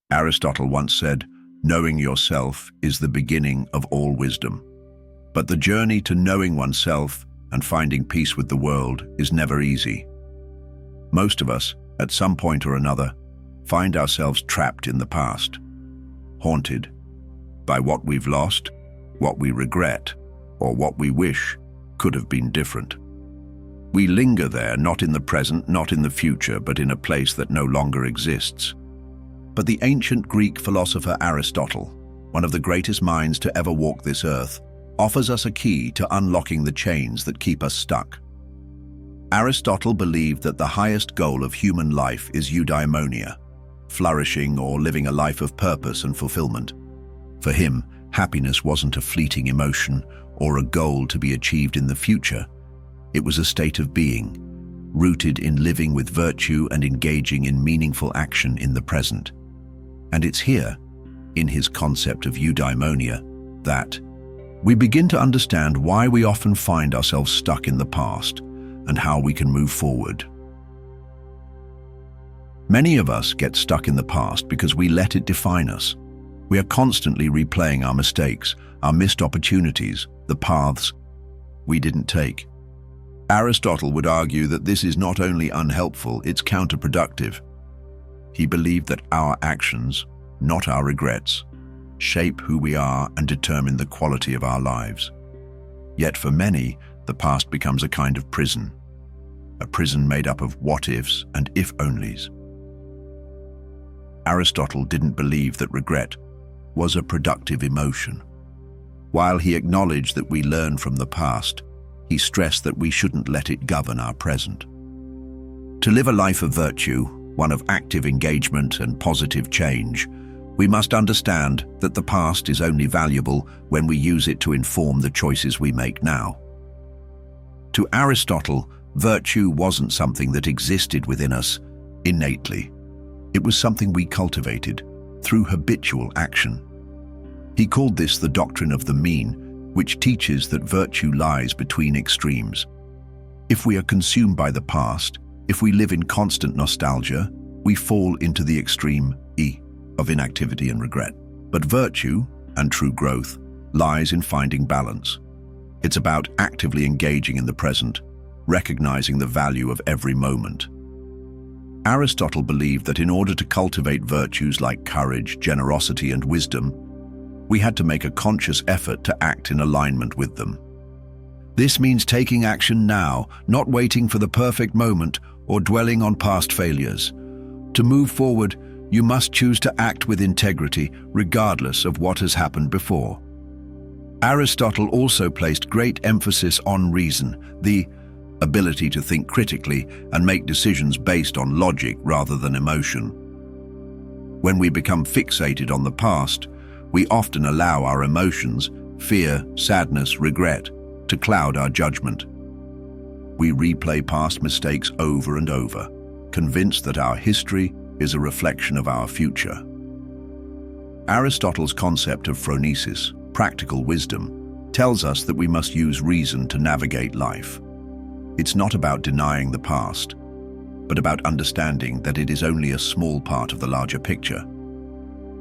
Aristotle once said, "Knowing yourself is the beginning of all wisdom." But the journey to knowing oneself and finding peace with the world is never easy. Most of us, at some point or another, find ourselves trapped in the past, haunted by what we've lost, what we regret, or what we wish could have been different. We linger there, not in the present, not in the future, but in a place that no longer exists. But the ancient Greek philosopher Aristotle, one of the greatest minds to ever walk this earth, offers us a key to unlocking the chains that keep us stuck. Aristotle believed that the highest goal of human life is eudaimonia, flourishing or living a life of purpose and fulfillment. For him, happiness wasn't a fleeting emotion or a goal to be achieved in the future. It was a state of being, rooted in living with virtue and engaging in meaningful action in the present. And it's here, in his concept of eudaimonia, that we begin to understand why we often find ourselves stuck in the past and how we can move forward. Many of us get stuck in the past because we let it define us. We are constantly replaying our mistakes, our missed opportunities, the paths we didn't take. Aristotle would argue that this is not only unhelpful, it's counterproductive. He believed that our actions, not our regrets, shape who we are and determine the quality of our lives. Yet for many, the past becomes a kind of prison, a prison made up of what-ifs and if-onlys. Aristotle didn't believe that regret was a productive emotion. While he acknowledged that we learn from the past, he stressed that we shouldn't let it govern our present. To live a life of virtue, one of active engagement and positive change, we must understand that the past is only valuable when we use it to inform the choices we make now. To Aristotle, virtue wasn't something that existed within us innately. It was something we cultivated through habitual action. He called this the doctrine of the mean, which teaches that virtue lies between extremes. If we are consumed by the past, if we live in constant nostalgia, we fall into the extreme E of inactivity and regret. But virtue, and true growth, lies in finding balance. It's about actively engaging in the present, recognizing the value of every moment. Aristotle believed that in order to cultivate virtues like courage, generosity, and wisdom, we had to make a conscious effort to act in alignment with them. This means taking action now, not waiting for the perfect moment or dwelling on past failures. To move forward, you must choose to act with integrity, regardless of what has happened before. Aristotle also placed great emphasis on reason, the ability to think critically and make decisions based on logic rather than emotion. When we become fixated on the past, we often allow our emotions, fear, sadness, regret, to cloud our judgment. We replay past mistakes over and over, convinced that our history is a reflection of our future. Aristotle's concept of phronesis, practical wisdom, tells us that we must use reason to navigate life. It's not about denying the past, but about understanding that it is only a small part of the larger picture.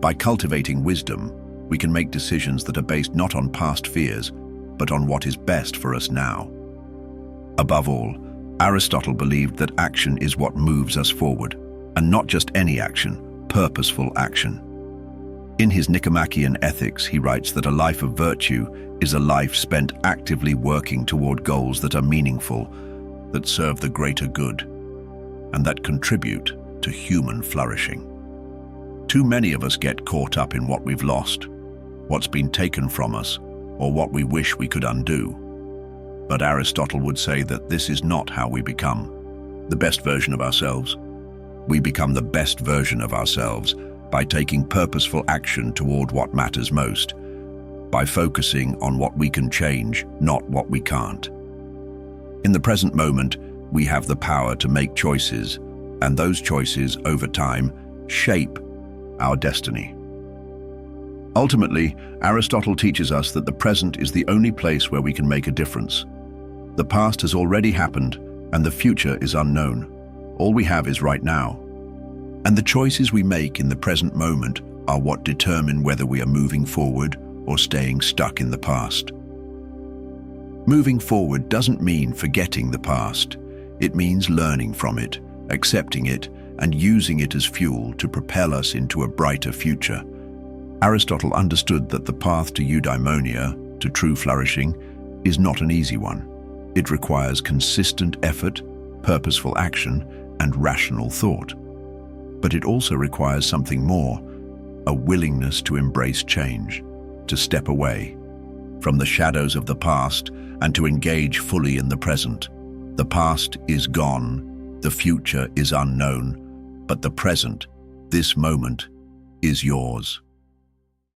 By cultivating wisdom, we can make decisions that are based not on past fears, but on what is best for us now. Above all, Aristotle believed that action is what moves us forward, and not just any action, purposeful action. In his Nicomachean Ethics, he writes that a life of virtue is a life spent actively working toward goals that are meaningful, that serve the greater good, and that contribute to human flourishing. Too many of us get caught up in what we've lost, what's been taken from us, or what we wish we could undo. But Aristotle would say that this is not how we become the best version of ourselves. We become the best version of ourselves by taking purposeful action toward what matters most, by focusing on what we can change, not what we can't. In the present moment, we have the power to make choices, and those choices, over time, shape our destiny. Ultimately, Aristotle teaches us that the present is the only place where we can make a difference. The past has already happened, and the future is unknown. All we have is right now. And the choices we make in the present moment are what determine whether we are moving forward or staying stuck in the past. Moving forward doesn't mean forgetting the past. It means learning from it, accepting it, and using it as fuel to propel us into a brighter future. Aristotle understood that the path to eudaimonia, to true flourishing, is not an easy one. It requires consistent effort, purposeful action, and rational thought. But it also requires something more, a willingness to embrace change, to step away from the shadows of the past and to engage fully in the present. The past is gone, the future is unknown, but the present, this moment, is yours.